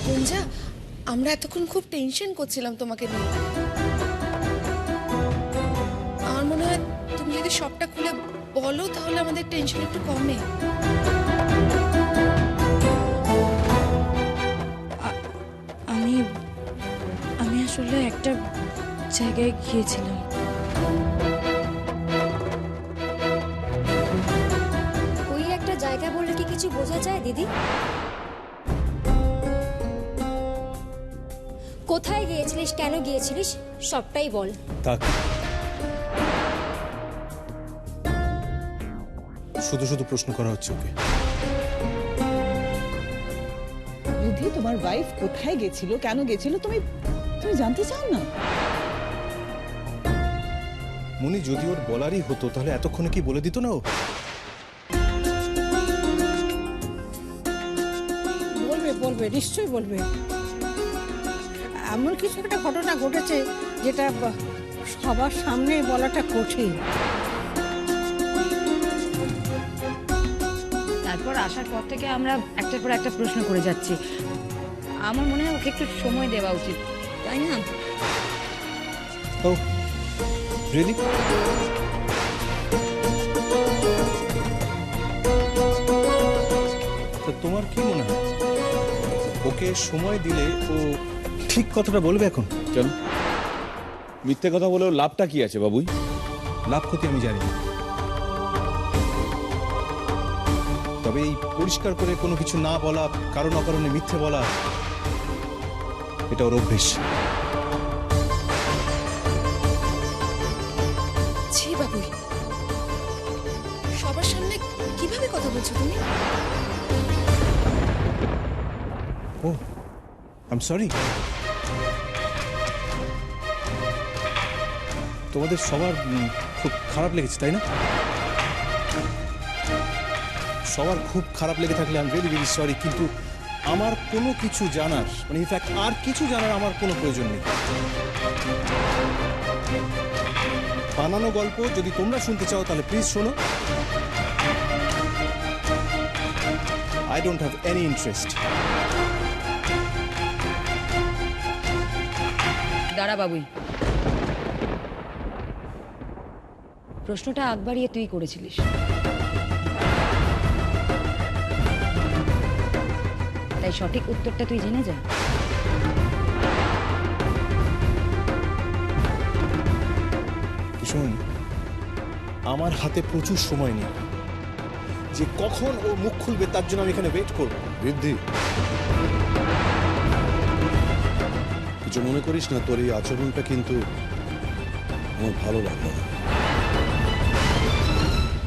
গুঞ্জা, আমরা এতক্ষণ খুব টেনশন করছিলাম তোমাকে নিয়ে। আমার মনে হয় তুমি যদি সবটা খুলে বলো তাহলে আমাদের টেনশন একটু কমে। আমি আমি আসলে একটা জায়গায় গিয়েছিলাম। ওই একটা জায়গা বললে কি কিছু বোঝা যায় দিদি? কোথায় গিয়েছিলিস, কেন গিয়েছিলিস, সবটাই বল। শুধু শুধু প্রশ্ন করা হচ্ছে ওকে। বুদ্ধি, তোমার ওয়াইফ কোথায় গেছিল, কেন গেছিল, তুমি তুমি জানতে চাও না? মনি, যদি ওর বলারই হতো তাহলে এতক্ষণে কি বলে দিত না ও? বলবে বলবে, নিশ্চয়ই বলবে। এমন কিছু একটা ঘটনা ঘটেছে যেটা সবার সামনে বলাটা কঠিন। তারপর আসার পর থেকে আমরা একটার পর একটা প্রশ্ন করে যাচ্ছি। আমার মনে হয় ওকে একটু সময় দেওয়া উচিত, তাই না? ও রিয়েলি? তোমার কি মনে হয় ওকে সময় দিলে ও ঠিক কথাটা বলবে এখন? কেন মিথ্যে কথা বলেও লাভটা কি আছে বাবুই? লাভ ক্ষতি আমি জানি না, তবে এই পরিষ্কার করে কোনো কিছু না বলা, কারণ অকারণে মিথ্যে বলা, এটা ওর অভ্যেস। ছি বাবুই, সবার সামনে কিভাবে কথা বলছো তুমি? ও আই এম সরি। তোমাদের সবার খুব খারাপ লেগেছে তাই না? সবার খুব খারাপ লেগে থাকলে I am really very sorry, কিন্তু আমার কোনো কিছু জানার, মানে ইনফ্যাক্ট আর কিছু জানার আমার কোনো প্রয়োজন নেই। বানানো গল্প যদি তোমরা শুনতে চাও তাহলে প্লিজ শোনো। I don't have any interest. দাঁড়া বাবুই, প্রশ্নটা আগ বাড়িয়ে তুই করেছিলিস। তাই সঠিক উত্তরটা তুই জেনে যা। শোন, আমার হাতে প্রচুর সময় নেই, যে কখন ও মুখ খুলবে তার জন্য আমি এখানে ওয়েট করব। বৃদ্ধি, কিছু মনে করিস না, তোর এই আচরণটা কিন্তু আমার ভালো লাগলো না।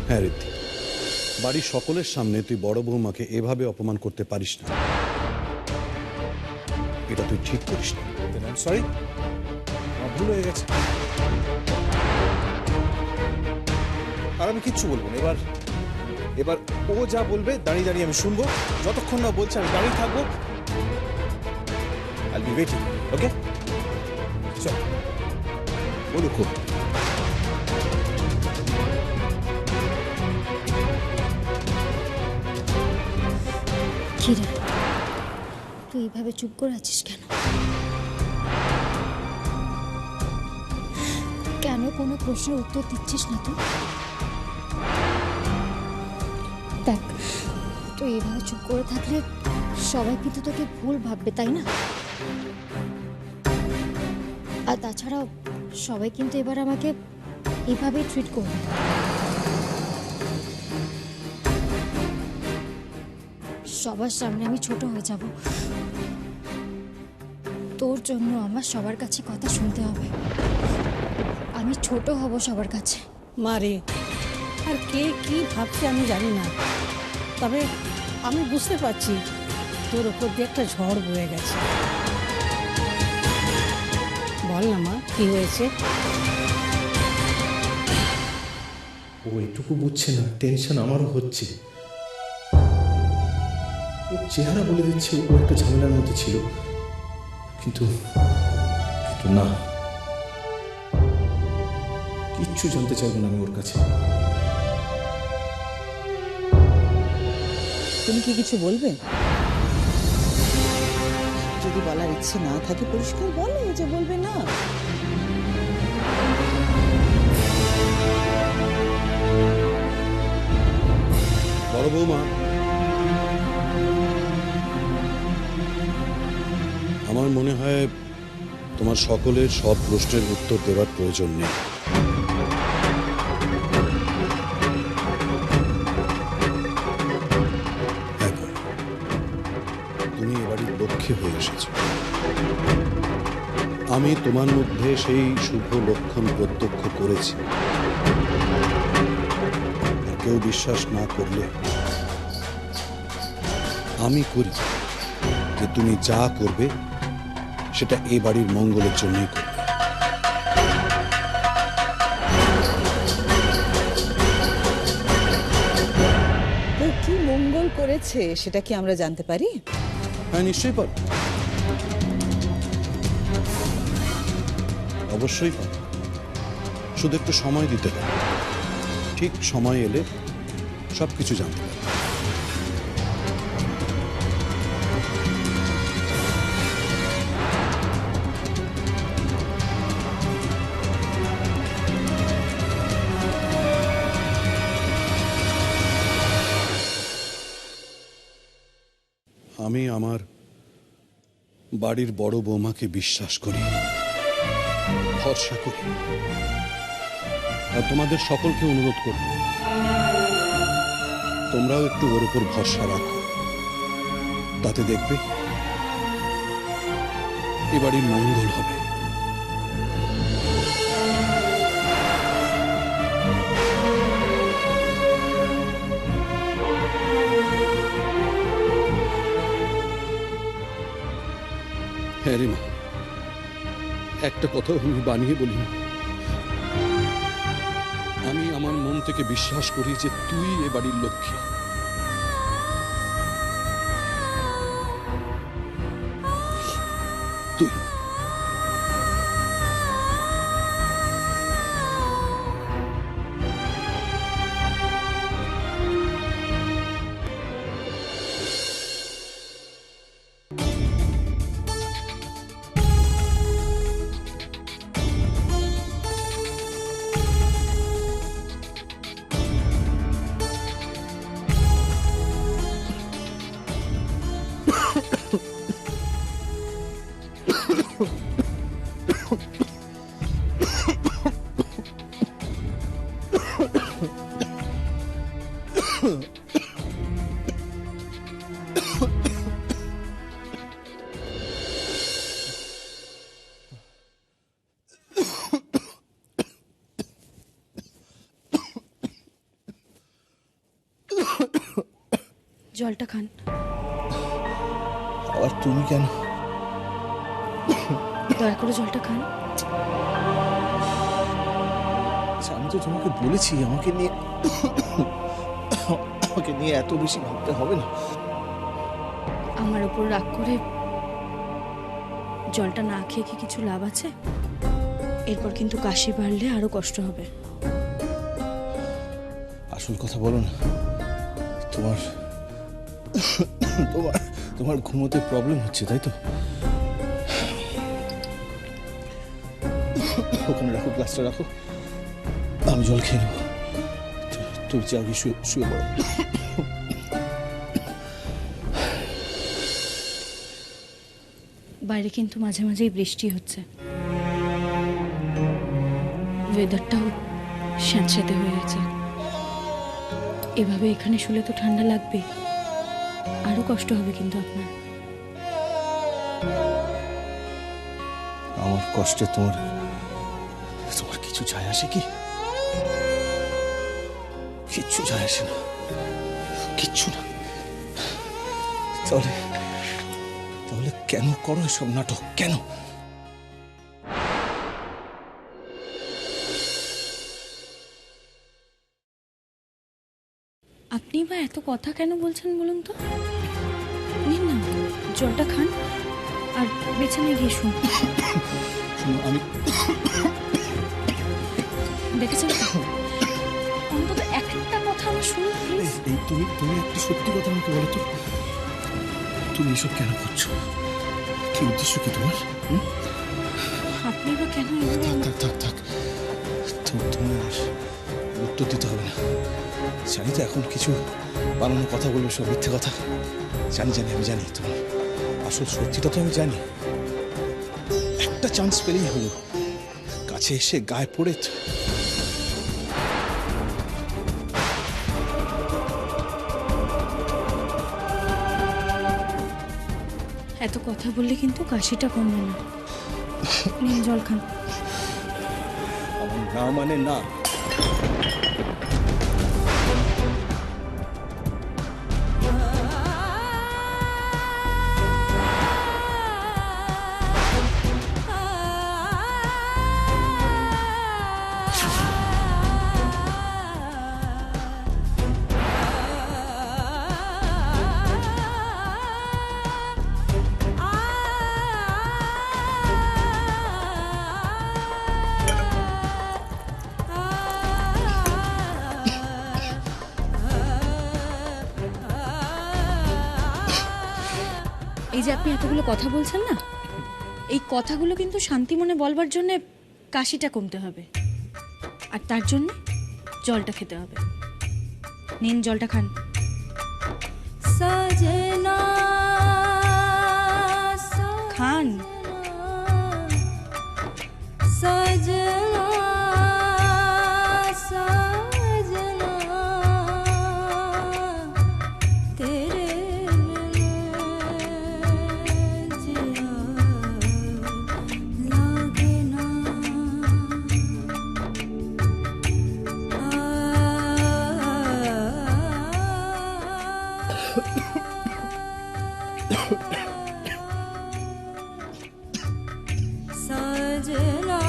হ্যাঁ ঋদ্ধি, বাড়ির সকলের সামনে তুই বড় বৌমাকে এভাবে অপমান করতে পারিস না, এটা তুই ঠিক করিস না। সরি, আমার ভুল হয়ে গেছে, আর আমি কিচ্ছু বলবো না। এবার এবার ও যা বলবে দাঁড়িয়ে দাঁড়িয়ে আমি শুনবো, যতক্ষণ না বলছে আমি দাঁড়িয়ে থাকবো। আই উইল বি ওয়েটিং, ওকে? চল বলো। খুব কি রে, তুই এইভাবে চুপ করে আছিস কেন? কেন কোনো প্রশ্নের উত্তর দিচ্ছিস না তুই? দেখ, তুই এইভাবে চুপ করে থাকলে সবাই কিন্তু তোকে ভুল ভাববে, তাই না? আর তাছাড়াও সবাই কিন্তু এবার আমাকে এভাবেই ট্রিট করবে। সবার সামনে আমি ছোট হয়ে যাব। তোর জন্য আমার সবার কাছে কথা শুনতে হবে। আমি ছোট হব সবার কাছে। মারে, আর কে কি ভাবছে আমি জানি না, তবে আমি বুঝতে পারছি তোর উপর দিয়ে একটা ঝড় বয়ে গেছে। বল না মা, কি হয়েছে? ও এটুকু বুঝছে না, টেনশন আমারও হচ্ছে। ওর চেহারা বলে দিচ্ছে ও একটা ঝামেলার মধ্যে ছিল, কিন্তু না, কিচ্ছু জানতে চাইব না আমি ওর কাছে। তুমি কি কিছু বলবে? যদি বলার ইচ্ছে না থাকে পরিষ্কার বলো, যে বলবে না। বড় বৌমা, আমার মনে হয় তোমার সকলের সব প্রশ্নের উত্তর দেওয়ার প্রয়োজন নেই। দেখো, তুমি এবারের লক্ষ্যে হয়ে এসেছো। আমি তোমার মধ্যে সেই শুভ লক্ষণ প্রত্যক্ষ করেছি। আর কেউ বিশ্বাস না করলে আমি করি যে তুমি যা করবে সেটা এ বাড়ির মঙ্গলের জন্যই করবে। তো কি মঙ্গল করেছে সেটা কি আমরা জানতে পারি? হ্যাঁ, নিশ্চয়ই পারো, অবশ্যই পারো। শুধু একটু সময় দিতে হবে। ঠিক সময় এলে সবকিছু জানতে পারবে। আমি আমার বাড়ির বড় বৌমাকে বিশ্বাস করি, ভরসা করি। আর তোমাদের সকলকে অনুরোধ করব, তোমরাও একটু ওর উপর ভরসা রাখো। তাতে দেখবে এ বাড়ির মঙ্গল হবে। হ্যাঁ রে মা, একটা কথা আমি বানিয়ে বলি না। আমি আমার মন থেকে বিশ্বাস করি যে তুই এ বাড়ির লক্ষ্মী। তুই জলটা খান। আর তুমি কেন? দয়া করে জলটা খান। আচ্ছা, আমি তো তোমাকে বলেছি আমাকে নিয়ে এত বেশি ভাবতে হবে না। আমার উপর রাগ করে জলটা না খেয়ে কি কিছু লাভ আছে? এরপর কিন্তু কাশি বাড়লে আরো কষ্ট হবে। আসল কথা বলো না। তোমার তোমার তোমার ঘুমোতে প্রবলেম হচ্ছে, তাই তো? ওখানে রাখো, গ্লাসটা রাখো, আমি জল খেয়ে নেবো। তুমি চাও কি শুয়ে পড়ো? বাইরে কিন্তু মাঝে মাঝেই বৃষ্টি হচ্ছে, ওয়েদারটাও স্যাঁতস্যাঁতে হয়ে গেছে। এভাবে এখানে শুলে তো ঠান্ডা লাগবে, আরো কষ্ট হবে কিন্তু আপনার। আমার কষ্টে তোমার কিছু যায় আসে কি? কিচ্ছু যায় আসে না, কিচ্ছু না। তাহলে কেন করো এসব নাটক? কেন? আপনি বা এত কথা কেন বলছেন বলুন তো? নিন না, জলটা খান আর বিছানায় গিয়ে শুন। শুনো, আমি দেখেছেন তো? অন্তত একটা কথা আমার শুনুন প্লিজ। এই তুমি একটু সত্যি কথা আমাকে বলো তো, তুমি এসব কেন করছো? কি উদ্দেশ্য কি তোমার? আপনি বা কেন এভাবে থাক থাক থাক তোমার আর উত্তর দিতে হবে না। জানি তো এখন কিছু বানানো কথা বলবে, সব মিথ্যে কথা। জানি আমি জানি তোমার আসল সত্যিটা তো আমি জানি। একটা চান্স পেলেই হলো, কাছে এসে গায়ে পড়ে এত কথা বললে কিন্তু কাশিটা কমবে না। নিন জল খান। আমার না মানে না। এই যে আপনি এতগুলো কথা বলছেন না, এই কথাগুলো কিন্তু শান্তি মনে বলবার জন্য কাশিটা কমতে হবে, আর তার জন্য জলটা খেতে হবে। নিন জলটা খান। সজনা খান। সজনা সজনা তেরে सजना सजना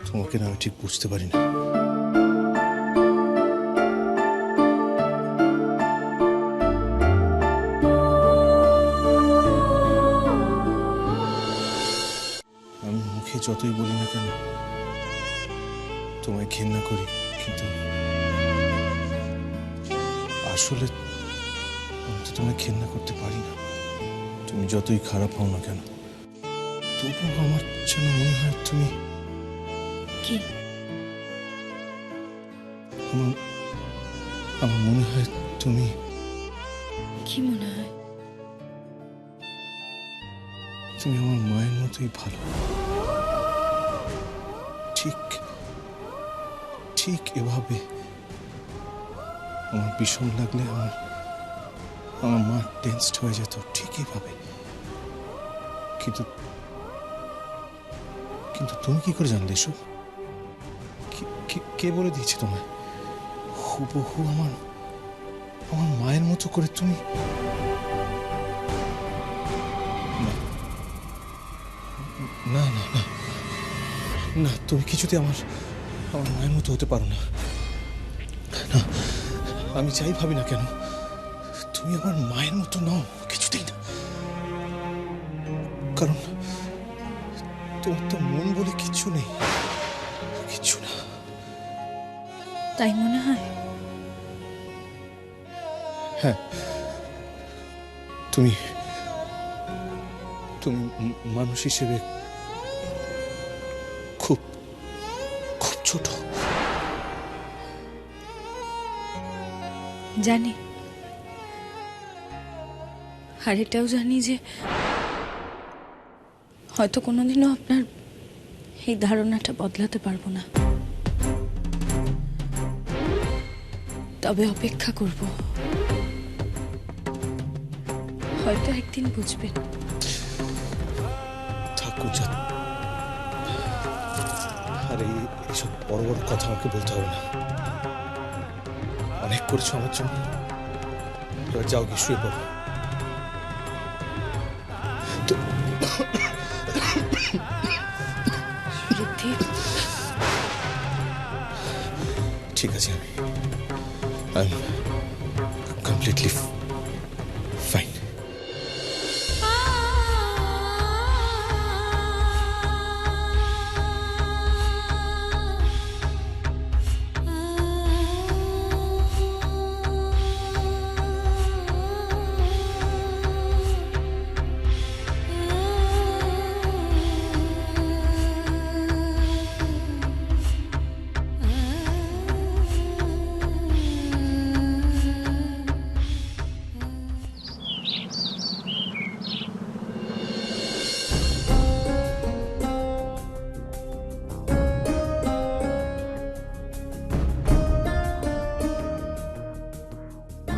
তোমাকে না আমি ঠিক বুঝতে পারি না। আমি মুখে যতই বলি না কেন তোমায় ঘেন্না করি, কিন্তু আসলে আমি তো তোমায় ঘেন্না করতে পারি না। তুমি যতই খারাপ হও না কেন, তবুও আমার যেন মনে হয় তুমি কি? আমার মনে হয় তুমি কি মনে হয়? তুমি আমার মায়ের মতোই ভালো। ঠিক ঠিক এভাবে আমার ভীষণ লাগলে আমার মা টেন্সড হয়ে যেত, ঠিক এভাবে। কিন্তু কিন্তু তুমি কি করে জানলে এসব? কে বলে দিয়েছে তোমায়? হুবহু আমার মায়ের মতো করে তুমি। না না না না, তুমি কিছুতে আমার মায়ের মতো হতে পারো না। না, আমি যাই ভাবি না কেন, তুমি আমার মায়ের মতো নও, কিছুতেই না। কারণ তোমার তো মন বলে কিছু নেই, কিছু না। তাই মনে হয়? হ্যাঁ, তুমি মানুষ হিসেবে খুব খুব ছোট। জানি, আর এটাও জানি যে হয়তো কোনোদিনও আপনার এই ধারণাটা বদলাতে পারবো না। তবে অপেক্ষা করব, হয়তো একদিন বুঝবেন। ঠাকুর যা, আরে এইসব বড় বড় কথা আমাকে বলতে হবে না। অনেক করেছো আমার জন্য, এবার যাও গিয়ে শুয়ে পড়ো। ঠিক আছে, আমি কমপ্লিটলি ফাইন।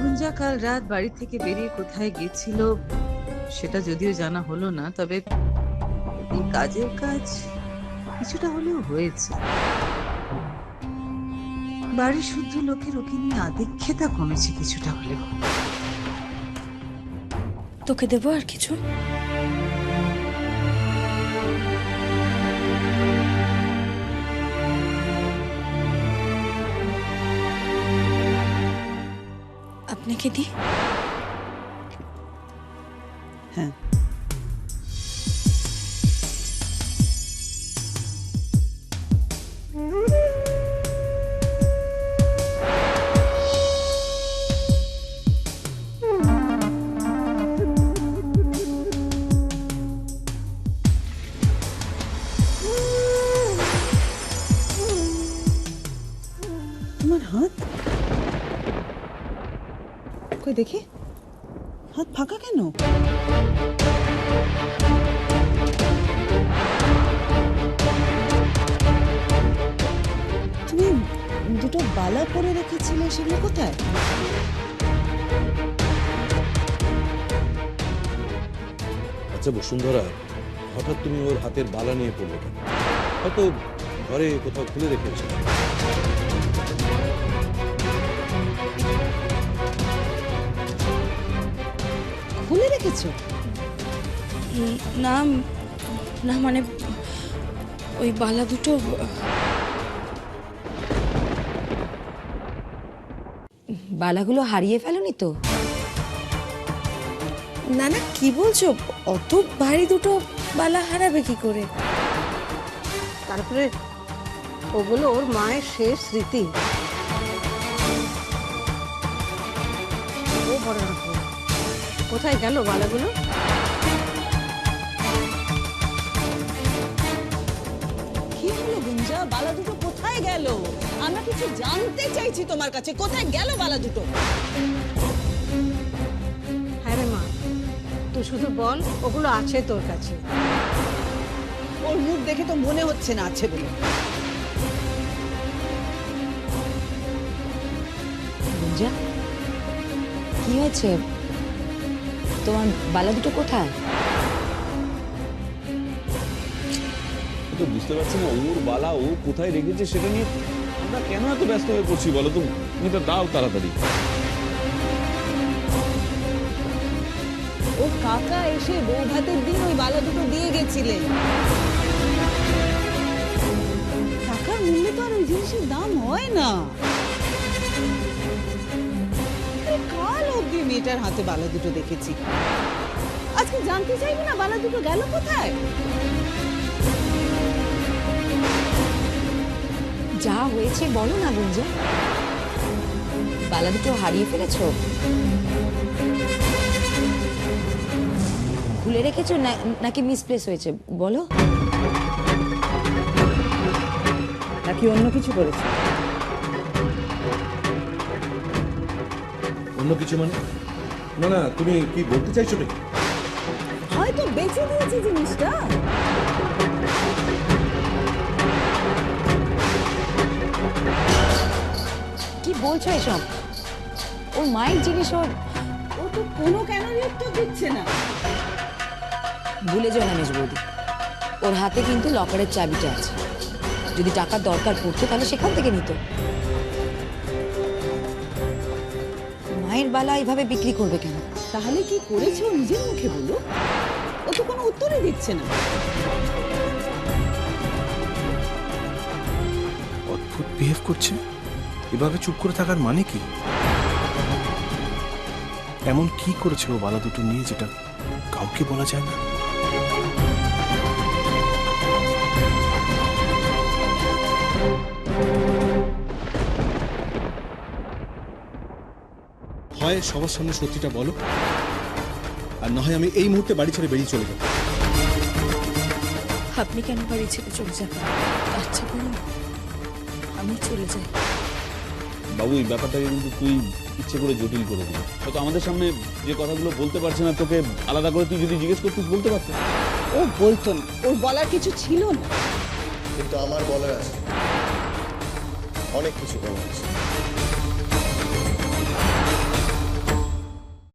গুঞ্জা কাল রাত বাড়ি থেকে বেরিয়ে কোথায় গেছিল সেটা যদিও জানা হলো না, তবে এই কাজের কাজ কিছুটা হলেও হয়েছে। বাড়ির শুদ্ধ লোকের ওকে নিয়ে আদিক্ষেতা কমেছে কিছুটা হলেও। তোকে দেবো আর কিছু? আপনাকে দি? হ্যাঁ, তোমার হাত কই দেখি, হাত ফাঁকা কেন? তুমি দুটো বালা পরে রেখেছিলে, সেগুলো কোথায়? আচ্ছা বসুন্ধরা, হঠাৎ তুমি ওর হাতের বালা নিয়ে পড়লে কেন? হয়তো ঘরে কোথাও খুলে রেখেছে। খুলে রেখেছো? না না, মানে ওই বালা দুটো বালাগুলো হারিয়ে ফেলোনি তো? না না, কি বলছো? অত ভারী দুটো বালা হারাবে কি করে? তারপরে ওগুলো ওর মায়ের শেষ স্মৃতি। ও বড় রকম। কোথায় গেল বালাগুলো? কি হলো গুঞ্জা, বালা দুটো কোথায় গেল? আমরা কিছু জানতে চাইছি তোমার কাছে, কোথায় গেল বালা দুটো? হ্যাঁ রে মা, তুই শুধু বল ওগুলো আছে তোর কাছে। ওর মুখ দেখে তো মনে হচ্ছে না আছে বলে। গুঞ্জা, কি হয়েছে? তোমার বালা দুটো কোথায়? তো বুঝতে পারছি না ওর বালা ও কোথায় রেখেছে সেটা নিয়ে আমরা কেন এত ব্যস্ত হয়ে পড়ছি বলো তো? তুমি তো দাও তাড়াতাড়ি। ও কাকা এসে বউ ভাতের দিন ওই বালা দুটো দিয়ে গেছিলেন। টাকার মূল্যে তো আর ওই জিনিসের দাম হয় না। কাল অব্দি মেয়েটার হাতে বালা দুটো দেখেছি, আজকে জানতে চাইবে না বালা দুটো গেল কোথায়? যা হয়েছে বলো না গুঞ্জা। বালা দুটো হারিয়ে ফেলেছো? ভুলে রেখেছো নাকি মিসপ্লেস হয়েছে বলো? নাকি অন্য কিছু করেছে? অন্য কিছু মানে? না না, তুমি কি বলতে চাইছো নাকি? হয়তো বেঁচে দিয়েছে জিনিসটা। কি বলছো এসব? ওর মায়ের জিনিস ওর। ও তো কোনো কেনই উত্তর দিচ্ছে না। ভুলে যেও না মেজ বৌদি, ওর হাতে কিন্তু লকারের চাবিটা আছে। যদি টাকার দরকার পড়তো তাহলে সেখান থেকে নিত। মায়ের বালা এইভাবে বিক্রি করবে কেন? তাহলে কি করেছে ও নিজের মুখে বলো। ও তো কোনো উত্তরই দিচ্ছে না। অদ্ভুত বিহেভ করছে, এভাবে চুপ করে থাকার মানে কি? এমন কি করেছে ও বালা দুটো নিয়ে যেটা কাউকে বলা যায় না? হয় সবার সামনে সত্যিটা বলো, আর না হয় আমি এই মুহূর্তে বাড়ি ছেড়ে বেরিয়ে চলে যাবো। আপনি কেন বাড়ি ছেড়ে চলে যাবেন? আচ্ছা করুন, আমি চলে যাই। বাবু, এই ব্যাপারটাকে কিন্তু তুই ইচ্ছে করে জটিল করে দিবি। হয়তো আমাদের সামনে যে কথাগুলো বলতে পারছে না, তোকে আলাদা করে তুই যদি জিজ্ঞেস করতিস বলতে পারতিস। ও বলতো না, ওর বলার কিছু ছিল না। কিন্তু আমার বলার আছে, অনেক কিছু বলার আছে।